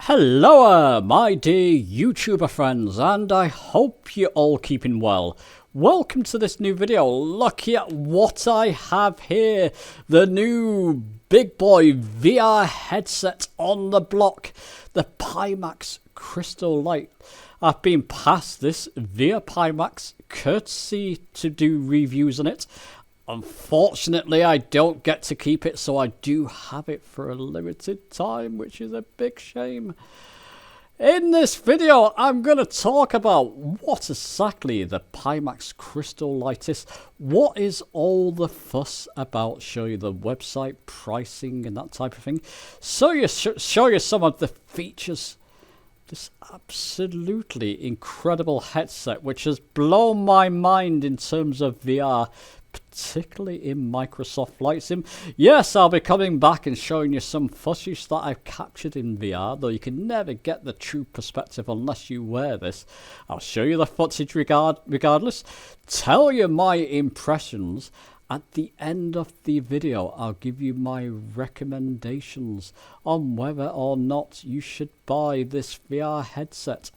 Hello, my dear YouTuber friends, and I hope you're all keeping well. Welcome to this new video. Look at what I have here. The new big boy VR headset on the block. The Pimax Crystal Light. I've been passed this via Pimax, courtesy to do reviews on it. Unfortunately, I don't get to keep it, so I do have it for a limited time, which is a big shame. In this video, I'm going to talk about what exactly the Pimax Crystal Light is, what is all the fuss about, show you the website, pricing and that type of thing, show you some of the features. This absolutely incredible headset, which has blown my mind in terms of VR, particularly in Microsoft Flight Sim. Yes, I'll be coming back and showing you some footage that I've captured in VR, though you can never get the true perspective unless you wear this. I'll show you the footage regardless, tell you my impressions. At the end of the video, I'll give you my recommendations on whether or not you should buy this VR headset.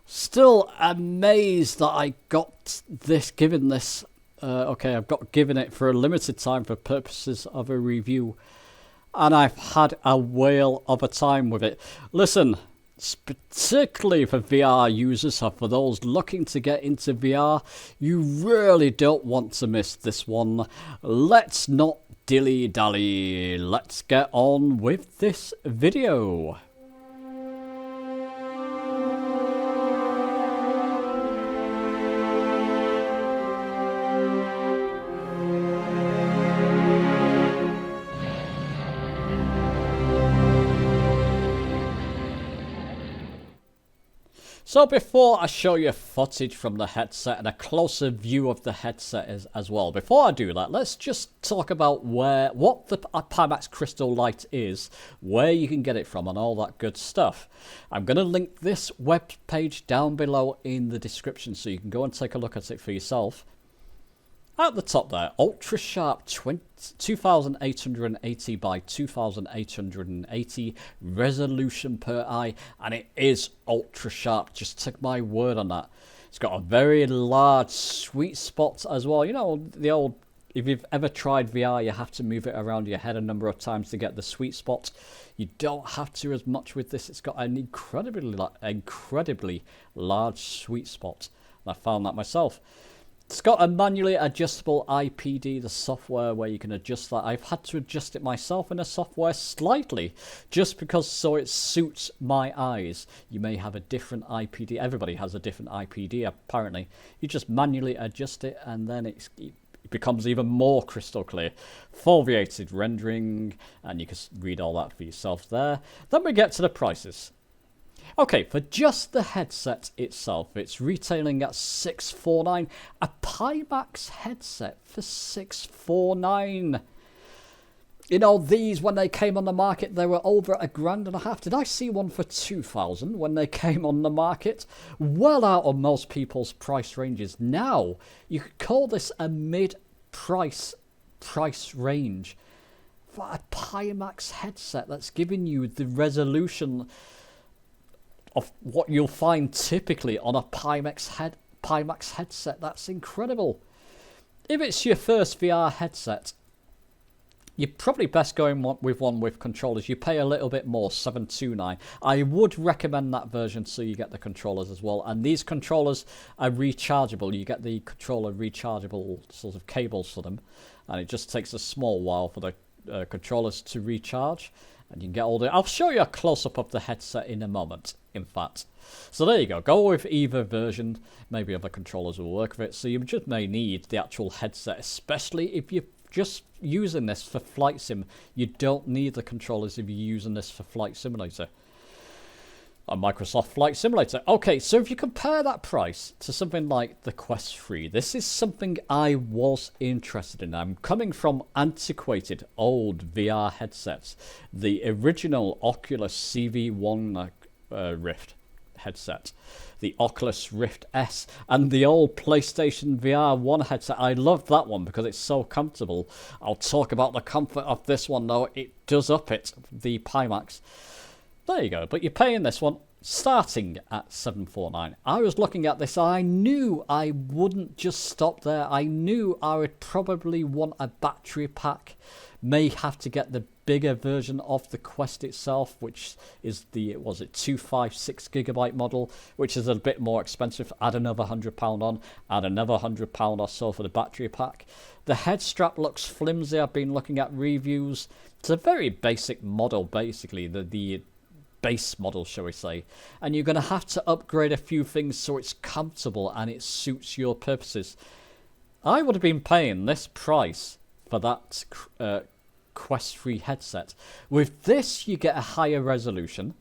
Still amazed that I got this, given this. I've got given it for a limited time for purposes of a review, and I've had a whale of a time with it. Listen, particularly for VR users or for those looking to get into VR, you really don't want to miss this one. Let's not dilly-dally, let's get on with this video. So before I show you footage from the headset and a closer view of the headset as well, before I do that, let's just talk about what the Pimax Crystal Light is, where you can get it from and all that good stuff. I'm going to link this web page down below in the description so you can go and take a look at it for yourself. At the top there, ultra sharp 2880 by 2880 resolution per eye, and it is ultra sharp, just take my word on that. It's got a very large sweet spot as well. You know, the old, if you've ever tried VR, you have to move it around your head a number of times to get the sweet spot. You don't have to as much with this. It's got an incredibly large sweet spot, and I found that myself. It's got a manually adjustable IPD, the software where you can adjust that. I've had to adjust it myself in the software slightly, just because so it suits my eyes. You may have a different IPD. Everybody has a different IPD, apparently. You just manually adjust it, and then it becomes even more crystal clear. Foveated rendering, and you can read all that for yourself there. Then we get to the prices. Okay, for just the headset itself, it's retailing at $649. A Pimax headset for $649. You know, these, when they came on the market, they were over $1,500. Did I see one for $2,000 when they came on the market? Well out of most people's price ranges. Now, you could call this a mid-price range for a Pimax headset that's giving you the resolution of what you'll find typically on a Pimax headset. That's incredible. If it's your first VR headset, you're probably best going with one with controllers. You pay a little bit more, $729. I would recommend that version so you get the controllers as well. And these controllers are rechargeable. You get the controller rechargeable sort of cables for them, and it just takes a small while for the controllers to recharge. And you can get all the... I'll show you a close-up of the headset in a moment, in fact. So there you go. Go with either version. Maybe other controllers will work with it. So you just may need the actual headset, especially if you're just using this for Flight Sim. You don't need the controllers if you're using this for Flight Simulator. A Microsoft Flight Simulator. Okay, so if you compare that price to something like the Quest 3, this is something I was interested in. I'm coming from antiquated old VR headsets. The original Oculus CV1 Rift headset, the Oculus Rift S, and the old PlayStation VR 1 headset. I love that one because it's so comfortable. I'll talk about the comfort of this one though. It does up it, the Pimax. There you go. But you're paying this one starting at $749. I was looking at this. I knew I wouldn't just stop there. I knew I would probably want a battery pack. May have to get the bigger version of the Quest itself, which is the 256GB model, which is a bit more expensive. Add another £100 on, add another £100 or so for the battery pack. The head strap looks flimsy. I've been looking at reviews. It's a very basic model, basically. The base model, shall we say, and you're going to have to upgrade a few things so it's comfortable and it suits your purposes. I would have been paying this price for that Quest 3 headset. With this, you get a higher resolution.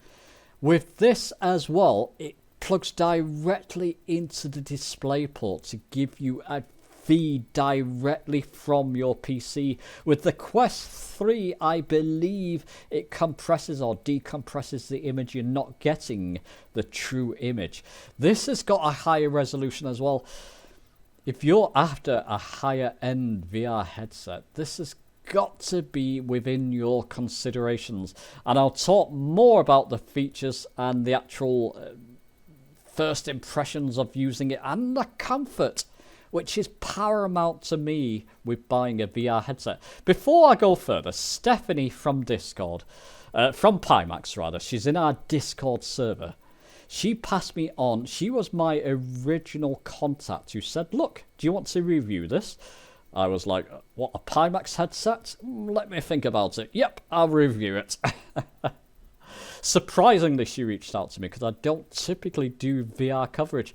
With this as well, it plugs directly into the display port to give you a feed directly from your PC. With the Quest 3, I believe it compresses or decompresses the image. You're not getting the true image. This has got a higher resolution as well. If you're after a higher end VR headset, this has got to be within your considerations. And I'll talk more about the features and the actual first impressions of using it and the comfort, which is paramount to me with buying a VR headset. Before I go further, Stephanie from Discord, from Pimax rather, she's in our Discord server. She passed me on. She was my original contact who said, look, do you want to review this? I was like, what, a Pimax headset? Let me think about it. Yep, I'll review it. Surprisingly, she reached out to me because I don't typically do VR coverage.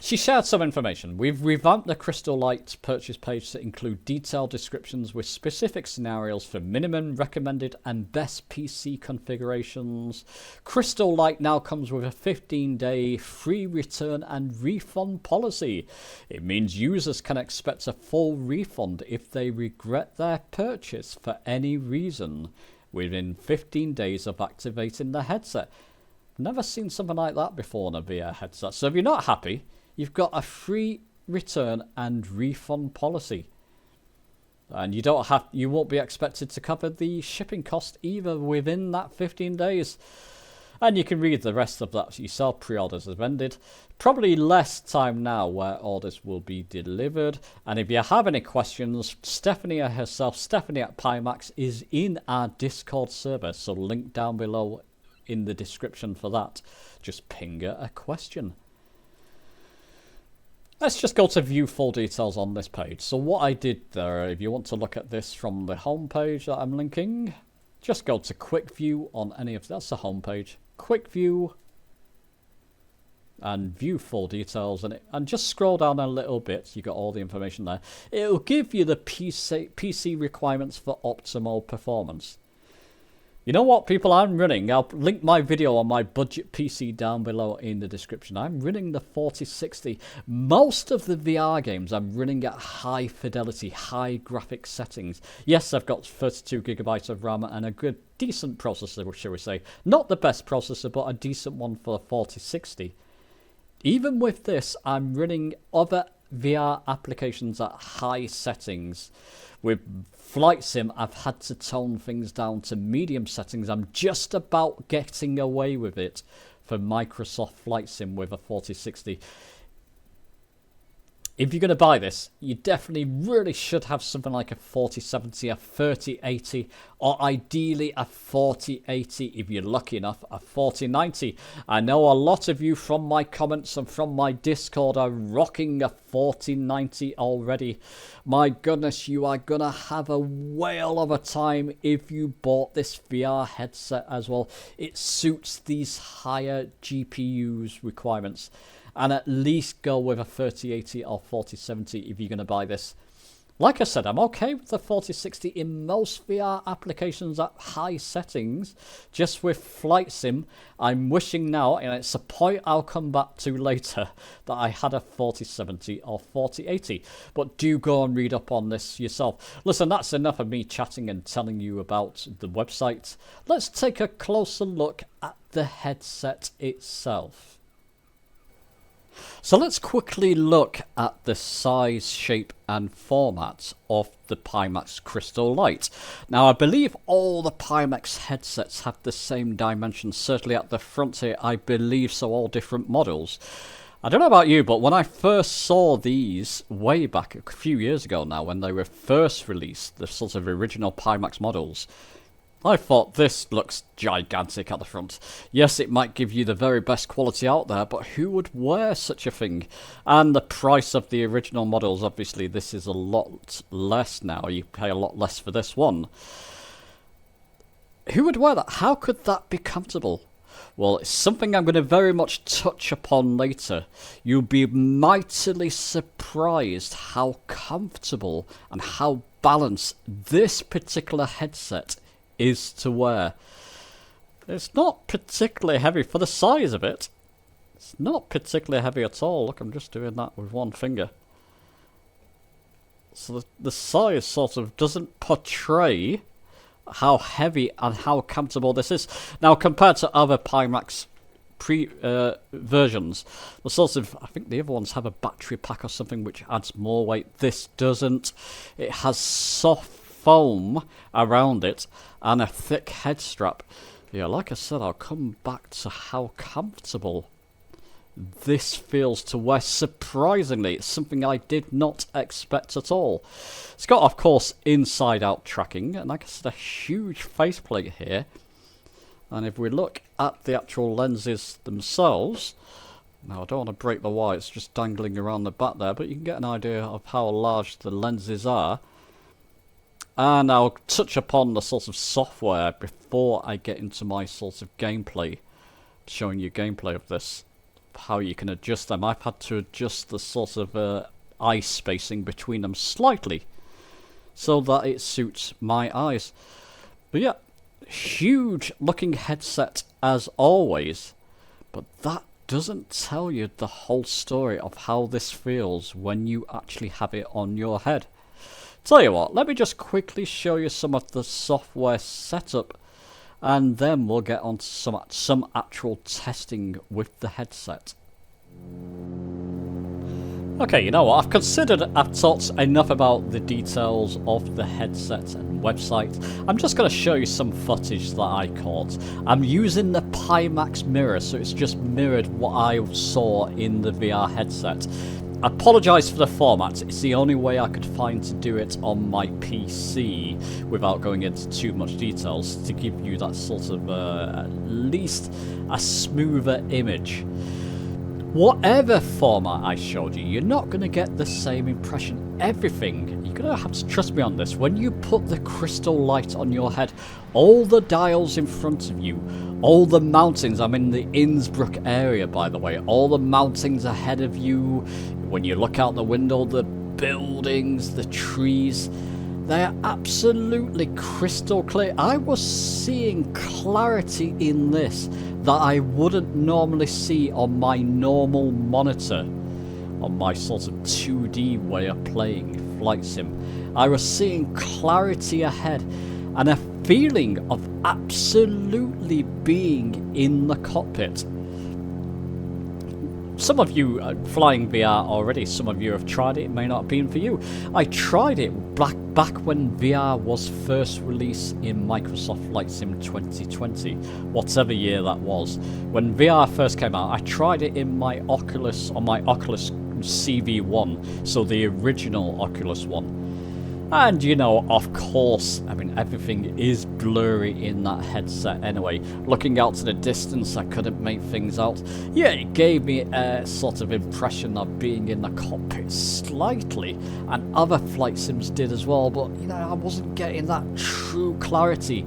She shared some information. We've revamped the Crystal Light purchase page to include detailed descriptions with specific scenarios for minimum, recommended, and best PC configurations. Crystal Light now comes with a 15-day free return and refund policy. It means users can expect a full refund if they regret their purchase for any reason within 15 days of activating the headset. Never seen something like that before on a VR headset. So if you're not happy, you've got a free return and refund policy. And you won't be expected to cover the shipping cost either within that 15 days. And you can read the rest of that yourself. Pre-orders have ended. Probably less time now where orders will be delivered. And if you have any questions, Stephanie herself, Stephanie at Pimax, is in our Discord server. So link down below in the description for that. Just ping her a question. Let's just go to view full details on this page. So what I did there, if you want to look at this from the home page that I'm linking, just go to quick view on any of that's the home page. Quick view and view full details, and just scroll down a little bit. You got all the information there. It'll give you the PC requirements for optimal performance. You know what, people, I'm running, I'll link my video on my budget PC down below in the description. I'm running the 4060. Most of the VR games I'm running at high fidelity, high graphic settings. Yes, I've got 32GB of RAM and a good, decent processor, shall we say. Not the best processor, but a decent one for the 4060. Even with this, I'm running other VR applications at high settings. With Flight Sim, I've had to tone things down to medium settings. I'm just about getting away with it for Microsoft Flight Sim with a 4060. If you're going to buy this, you definitely really should have something like a 4070, a 3080, or ideally a 4080 if you're lucky enough, a 4090. I know a lot of you from my comments and from my Discord are rocking a 4090 already. My goodness, you are going to have a whale of a time if you bought this VR headset as well. It suits these higher GPUs requirements. And at least go with a 3080 or 4070 if you're going to buy this. Like I said, I'm okay with the 4060 in most VR applications at high settings. Just with Flight Sim, I'm wishing now, and it's a point I'll come back to later, that I had a 4070 or 4080. But do go and read up on this yourself. Listen, that's enough of me chatting and telling you about the website. Let's take a closer look at the headset itself. So let's quickly look at the size, shape and format of the Pimax Crystal Light. Now I believe all the Pimax headsets have the same dimensions, certainly at the front here I believe so, all different models. I don't know about you, but when I first saw these way back a few years ago now, when they were first released, the sort of original Pimax models, I thought this looks gigantic at the front. Yes, it might give you the very best quality out there, but who would wear such a thing? And the price of the original models, obviously this is a lot less now. You pay a lot less for this one. Who would wear that? How could that be comfortable? Well, it's something I'm going to very much touch upon later. You'll be mightily surprised how comfortable and how balanced this particular headset is to wear. It's not particularly heavy for the size of it. It's not particularly heavy at all. Look, I'm just doing that with one finger. So the size sort of doesn't portray how heavy and how comfortable this is. Now, compared to other Pimax versions, the sort of, I think the other ones have a battery pack or something which adds more weight. This doesn't. It has soft foam around it and a thick head strap. Yeah, like I said, I'll come back to how comfortable this feels to wear. Surprisingly, it's something I did not expect at all. It's got, of course, inside-out tracking, and like I said, a huge faceplate here. And if we look at the actual lenses themselves, now I don't want to break the wire, it's just dangling around the back there, but you can get an idea of how large the lenses are. And I'll touch upon the sort of software before I get into my sort of gameplay, showing you gameplay of this, how you can adjust them. I've had to adjust the sort of eye spacing between them slightly so that it suits my eyes. But yeah, huge looking headset as always, but that doesn't tell you the whole story of how this feels when you actually have it on your head. Tell you what, let me just quickly show you some of the software setup, and then we'll get on to some actual testing with the headset. Okay, you know what, I've talked enough about the details of the headset and website. I'm just going to show you some footage that I caught. I'm using the Pimax mirror, so it's just mirrored what I saw in the VR headset. I apologise for the format, it's the only way I could find to do it on my PC without going into too much details, to give you that sort of at least a smoother image. Whatever format I showed you, you're not going to get the same impression. Everything, you're going to have to trust me on this, when you put the crystal light on your head, all the dials in front of you, all the mountains, I'm in the Innsbruck area by the way, all the mountains ahead of you, when you look out the window, the buildings, the trees, they are absolutely crystal clear. I was seeing clarity in this that I wouldn't normally see on my normal monitor, on my sort of 2D way of playing flight sim. I was seeing clarity ahead and a feeling of absolutely being in the cockpit. Some of you are flying VR already, some of you have tried it, it may not have been for you. I tried it back when VR was first released in Microsoft Flight Sim 2020, whatever year that was. When VR first came out, I tried it in my Oculus, on my Oculus CV1, so the original Oculus one. And you know, of course, I mean, everything is blurry in that headset anyway. Looking out to the distance, I couldn't make things out. Yeah, it gave me a sort of impression of being in the cockpit slightly, and other flight sims did as well, but you know, I wasn't getting that true clarity.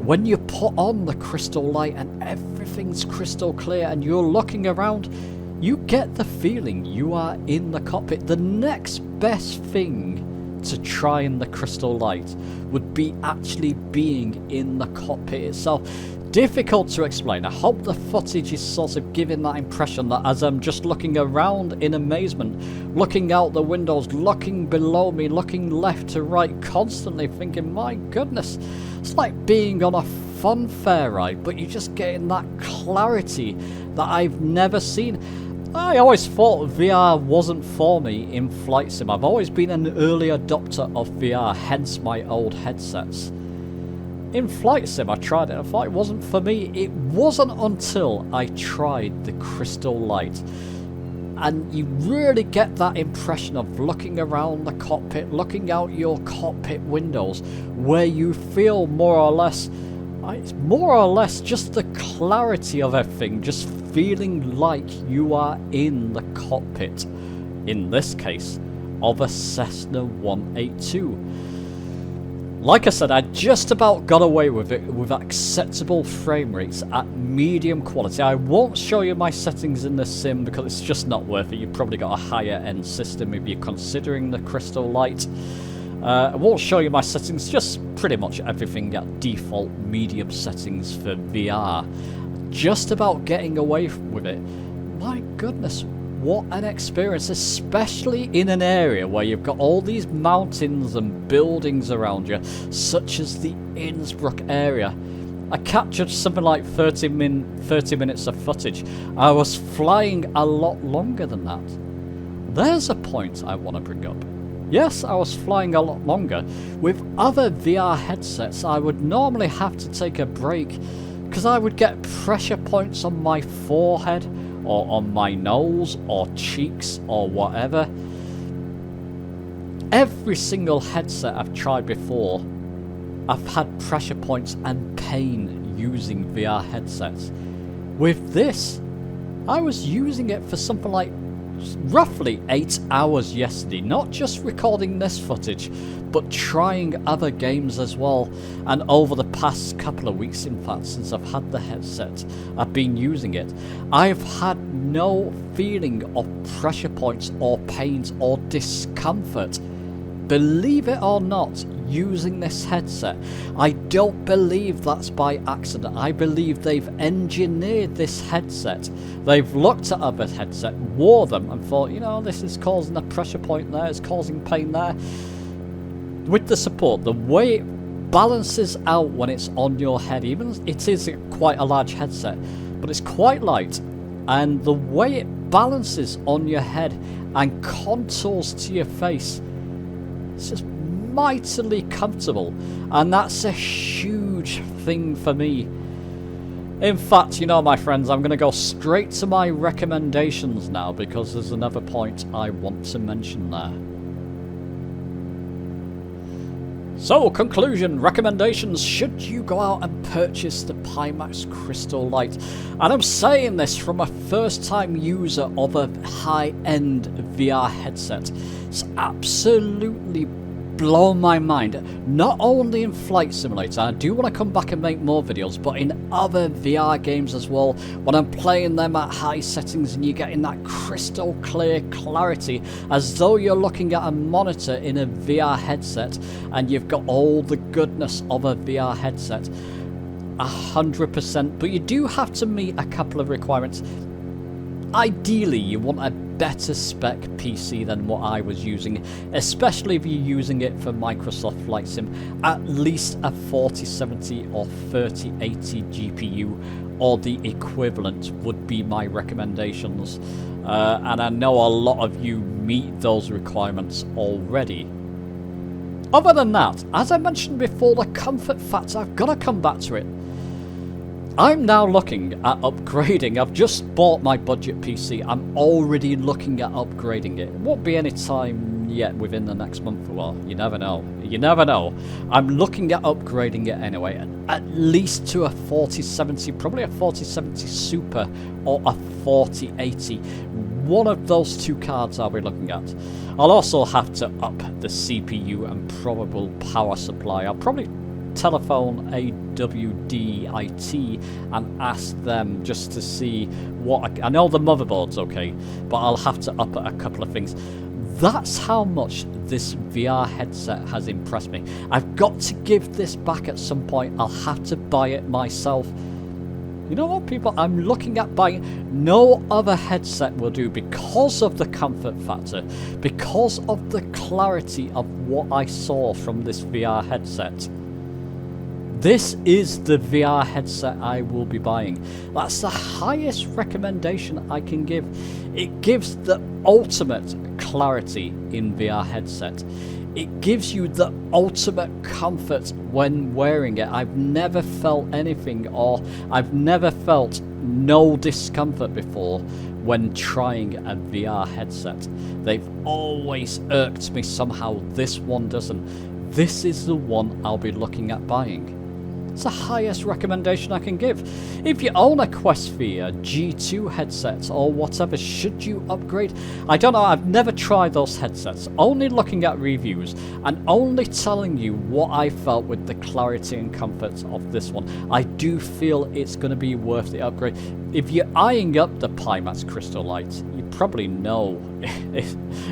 When you put on the crystal light and everything's crystal clear and you're looking around, you get the feeling you are in the cockpit. The next best thing to try in the crystal light would be actually being in the cockpit itself. Difficult to explain. I hope the footage is sort of giving that impression that as I'm just looking around in amazement, looking out the windows, looking below me, looking left to right, constantly thinking, my goodness, it's like being on a fun fair ride, but you're just getting that clarity that I've never seen. I always thought VR wasn't for me in flight sim. I've always been an early adopter of VR, hence my old headsets. In flight sim I tried it, I thought it wasn't for me. It wasn't until I tried the Crystal Light. And you really get that impression of looking around the cockpit, looking out your cockpit windows, where you feel more or less, it's more or less just the clarity of everything, just feeling like you are in the cockpit, in this case, of a Cessna 182. Like I said, I just about got away with it with acceptable frame rates at medium quality. I won't show you my settings in this sim because it's just not worth it. You've probably got a higher end system if you're considering the Crystal Light. I won't show you my settings, just pretty much everything at default medium settings for VR. Just about getting away with it. My goodness, what an experience, especially in an area where you've got all these mountains and buildings around you, such as the Innsbruck area. I captured something like 30 minutes of footage. I was flying a lot longer than that. There's a point I want to bring up. Yes, I was flying a lot longer. With other VR headsets, I would normally have to take a break because I would get pressure points on my forehead or on my nose or cheeks or whatever. Every single headset I've tried before, I've had pressure points and pain using VR headsets. With this, I was using it for something like roughly 8 hours yesterday, not just recording this footage, but trying other games as well. And over the past couple of weeks, in fact, since I've had the headset, I've been using it, I've had no feeling of pressure points or pains or discomfort. Believe it or not, using this headset, I don't believe that's by accident. I believe they've engineered this headset. They've looked at other headsets, wore them, and thought, you know, this is causing a pressure point there, it's causing pain there. With the support, the way it balances out when it's on your head, even it is quite a large headset, but it's quite light, and the way it balances on your head and contours to your face, it's just mightily comfortable, and that's a huge thing for me. In fact, you know, my friends, I'm going to go straight to my recommendations now because there's another point I want to mention there. So, conclusion, recommendations, should you go out and purchase the Pimax Crystal Light? And I'm saying this from a first-time user of a high-end VR headset. It's absolutely blown my mind, not only in Flight Simulator. I do want to come back and make more videos, but in other VR games as well, when I'm playing them at high settings and you're getting that crystal clear clarity as though you're looking at a monitor in a VR headset, and you've got all the goodness of a VR headset. 100%, but you do have to meet a couple of requirements. Ideally, you want a better spec PC than what I was using, especially if you're using it for Microsoft Flight Sim. At least a 4070 or 3080 GPU or the equivalent would be my recommendations. And I know a lot of you meet those requirements already. Other than that, as I mentioned before, the comfort factor, I've got to come back to it. I'm now looking at upgrading. I've just bought my budget PC. I'm already looking at upgrading it. It won't be any time yet within the next month or well. You never know. You never know. I'm looking at upgrading it anyway. At least to a 4070, probably a 4070 Super or a 4080. One of those two cards I'll be looking at. I'll also have to up the CPU and probable power supply. I'll probably telephone AWDIT and ask them just to see what I know the motherboard's okay, but I'll have to up a couple of things. That's how much this VR headset has impressed me. I've got to give this back at some point. I'll have to buy it myself. You know what, people? I'm looking at buying. No other headset will do because of the comfort factor, because of the clarity of what I saw from this VR headset. This is the VR headset I will be buying. That's the highest recommendation I can give. It gives the ultimate clarity in VR headset. It gives you the ultimate comfort when wearing it. I've never felt anything, or I've never felt no discomfort before when trying a VR headset. They've always irked me somehow. This one doesn't. This is the one I'll be looking at buying. It's the highest recommendation I can give. If you own a Quest VR, G2 headsets or whatever, should you upgrade? I don't know, I've never tried those headsets. Only looking at reviews and only telling you what I felt with the clarity and comfort of this one. I do feel it's going to be worth the upgrade. If you're eyeing up the Pimax Crystal Light, you probably know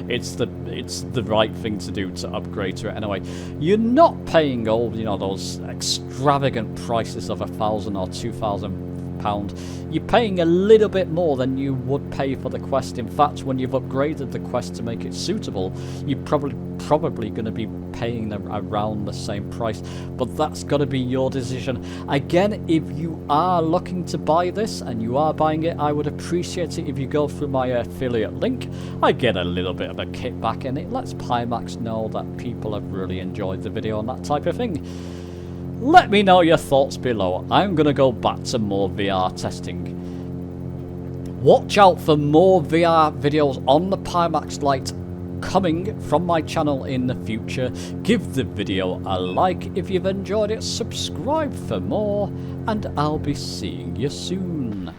it's the right thing to do to upgrade to it anyway. You're not paying all, you know, those extravagant prices of £1,000 or £2,000. You're paying a little bit more than you would pay for the Quest. In fact, when you've upgraded the Quest to make it suitable, you're probably going to be paying around the same price, but that's got to be your decision. Again, if you are looking to buy this and you are buying it, I would appreciate it if you go through my affiliate link. I get a little bit of a kickback in it. Lets Pimax know that people have really enjoyed the video and that type of thing. Let me know your thoughts below. I'm going to go back to more VR testing. Watch out for more VR videos on the Pimax Light coming from my channel in the future. Give the video a like if you've enjoyed it, subscribe for more, and I'll be seeing you soon.